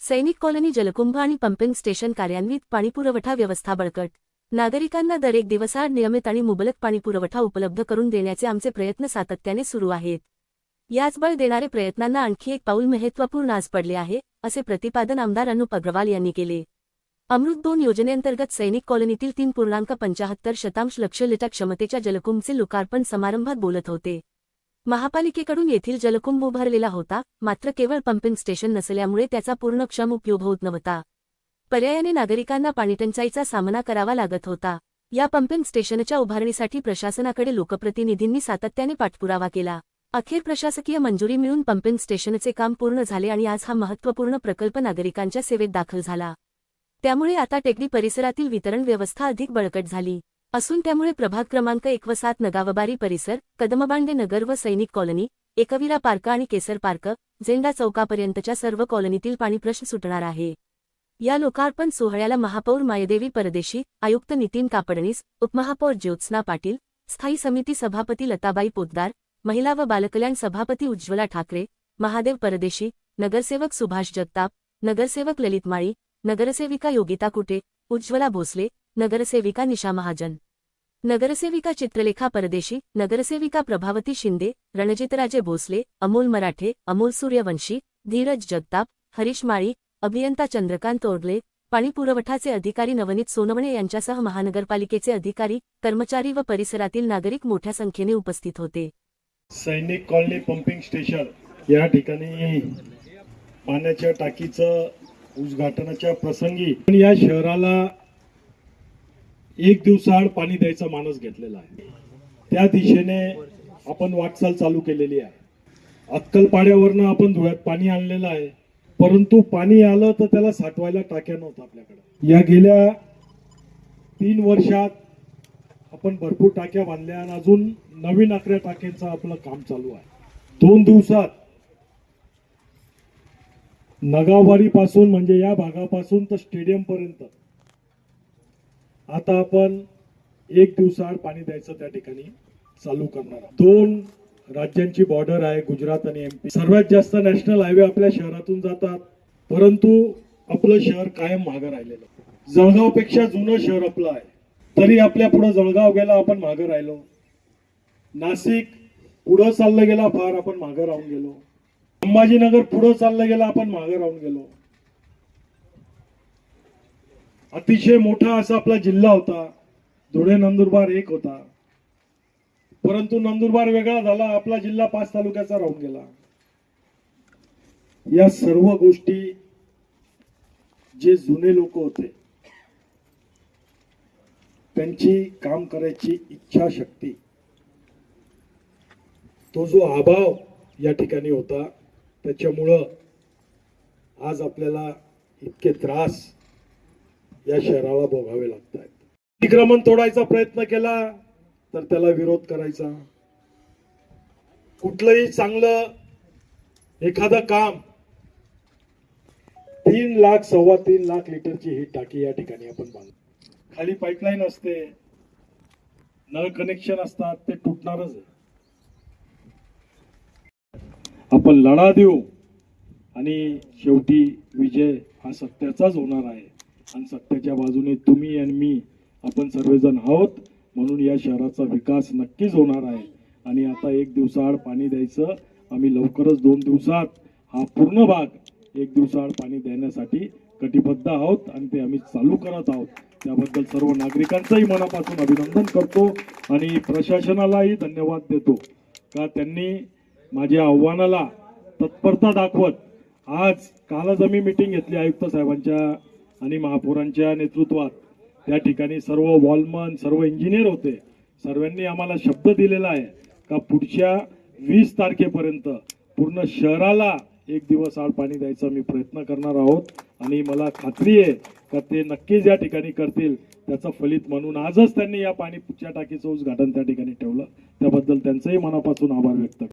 सैनिक कॉलनी जलकुंभ आणि pumping station कार्यान्वित, पाणीपुरवठा व्यवस्था बळकट। नागरिकांना दर एक दिवसाआड नियमित आणि मुबलक पाणीपुरवठा उपलब्ध करून देण्याचे आमचे प्रयत्न सातत्याने सुरू आहेत। याच बळ देणारे प्रयत्नांना आणखी एक पाऊल महत्त्वपूर्ण आज पडले आहे, असे प्रतिपादन आमदार अनुप अग्रवाल यांनी केले। अमृत 2 योजनेअंतर्गत सैनिक कॉलनीतील 3.75 लक्ष लिटर क्षमतेच्या जलकुंभचे लोकार्पण समारंभात बोलत होते। महापालिकेकडून येथील जलकुंभ उभारलेला होता, मात्र केवळ पंपिंग स्टेशन नसल्यामुळे त्याचा पूर्णक्षम उपयोग होत नव्हता। पर्यायाने नागरिकांना पाणीटंचाईचा सामना करावा लागत होता। या पंपिंग स्टेशनच्या उभारणीसाठी प्रशासनाकडे लोकप्रतिनिधींनी सातत्याने पाठपुरावा केला। अखेर प्रशासकीय मंजुरी मिळून पंपिंग स्टेशनचे काम पूर्ण झाले आणि आज हा महत्त्वपूर्ण प्रकल्प नागरिकांच्या सेवेत दाखल झाला। त्यामुळे आता टेकडी परिसरातील वितरण व्यवस्था अधिक बळकट झाली असून त्यामुळे प्रभाग क्रमांक 1 व 7 नगावबारी परिसर, कदमबांडे नगर व सैनिक कॉलनी, एकवीरा पार्क आणि केसर पार्क, झेंडा चौकापर्यंतच्या सर्व कॉलनीतील पाणी प्रश्न सुटणार आहे। या लोकार्पण सोहळ्याला महापौर मायदेवी परदेशी, आयुक्त नितीन कापडणीस, उपमहापौर ज्योत्स्ना पाटील, स्थायी समिती सभापती लताबाई पोतदार, महिला व बालकल्याण सभापती उज्ज्वला ठाकरे, महादेव परदेशी, नगरसेवक सुभाष जगताप, नगरसेवक ललित माळी, नगरसेविका योगिता कुटे, उज्ज्वला भोसले, नगरसेविका निशा महाजन, नगरसेविका चित्रलेखा परदेशी, नगरसेविका प्रभावती शिंदे, रणजितराजे भोसले, अमोल मराठे, अमोल सूर्यवंशी, धीरज जगताप, हरीश माळी, अभियंता चंद्रकांत ओरले, पाणीपुरवठाचे अधिकारी नवनीत सोनवणे यांच्यासह महानगरपालिकेचे अधिकारी, कर्मचारी व परिसरातील नागरिक मोठ्या संख्येने उपस्थित होते। सैनिक कॉलनी पंपिंग स्टेशन या ठिकाणी पाण्याच्या टाकीचं उद्घाटनाच्या प्रसंगी या शहराला एक दिवसाआड पाणी द्यायचा मानस घेतलेला आहे। त्या दिशेने आपण वाटचाल चालू केलेली आहे। अक्कलपाड्यावरनं आपण धुळ्यात पाणी आणलेलं आहे, परंतु पाणी आलं तर त्याला साठवायला टाक्या नव्हत्या आपल्याकडे। या गेल्या 3 वर्षात आपण भरपूर टाक्या बांधल्या आणि अजून नवीन 11 टाक्यांचं आपलं काम चालू आहे। 2 दिवसात नगावबारी पासून म्हणजे या भागापासून तर स्टेडियम पर्यंत आता आपण एक दिवसाआड पाणी द्यायचं त्या ठिकाणी चालू करणार आहोत। 2 राज्यांची बॉर्डर आहे, गुजरात आणि MP। सर्वात जास्त नॅशनल हायवे आपल्या शहरातून जातात, परंतु आपलं शहर कायम मागे राहिलेलं। जळगावपेक्षा जुनं शहर आपलं आहे, तरी आपल्या पुढे जळगाव गेला आपण मागे राहिलो। नाशिक पुढे चाललं गेला फार आपण मागे राहून गेलो। संभाजीनगर पुढे चाललं गेला आपण मागे राहून गेलो। अतिशय मोठा असा आपला जिल्हा होता, धुळे नंदुरबार एक होता, परंतु नंदुरबार वेगळा झाला, आपला जिल्हा 5 तालुक्याचा राहून गेला। या सर्व गोष्टी जे जुने लोक होते त्यांची काम करायची इच्छा शक्ती, तो जो अभाव या ठिकाणी होता, त्याच्यामुळं आज आपल्याला इतके त्रास या शहराला भोगावे लागत आहेत। अतिक्रमण तोडायचा प्रयत्न केला तर त्याला विरोध करायचा। कुठलंही चांगलं एखादं काम 3 लाख 3.25 लाख लिटरची ही टाकी या ठिकाणी आपण बांधतो। खाली पाईपलाईन असते, नळ कनेक्शन असतात, ते तुटणारच आहे। आपण लढा देऊ आणि शेवटी विजय हा सत्याचाच होणार आहे आणि सत्याच्या बाजूने तुम्ही आणि मी आपण सर्वजण आहोत, म्हणून या शहराचा विकास नक्कीच होणार आहे। आणि आता एक दिवसाआड पाणी द्यायचं, आम्ही लवकरच 2 दिवसात हा पूर्ण भाग एक दिवसाआड पाणी देण्यासाठी कटिबद्ध आहोत आणि ते आम्ही चालू करत आहोत। त्याबद्दल सर्व नागरिकांचंही मनापासून अभिनंदन करतो आणि प्रशासनालाही धन्यवाद देतो का त्यांनी माझ्या आव्हानाला तत्परता दाखवत कालच आम्ही मीटिंग घेतली आयुक्त साहेबांच्या आणि महापौरांच्या नेतृत्वात। त्या ठिकाणी सर्व वॉलमन, सर्व इंजिनियर होते, सर्वांनी आम्हाला शब्द दिलेला आहे का पुढच्या 20 तारखेपर्यंत पूर्ण शहराला एक दिवस आड पाणी द्यायचा मी प्रयत्न करणार आहोत आणि मला खात्री आहे का ते नक्कीच या ठिकाणी करतील। त्याचं फलित म्हणून आजच त्यांनी या पाणीच्या टाकीचं उद्घाटन त्या ठिकाणी ठेवलं, त्याबद्दल त्यांचंही मनापासून आभार व्यक्त करतो।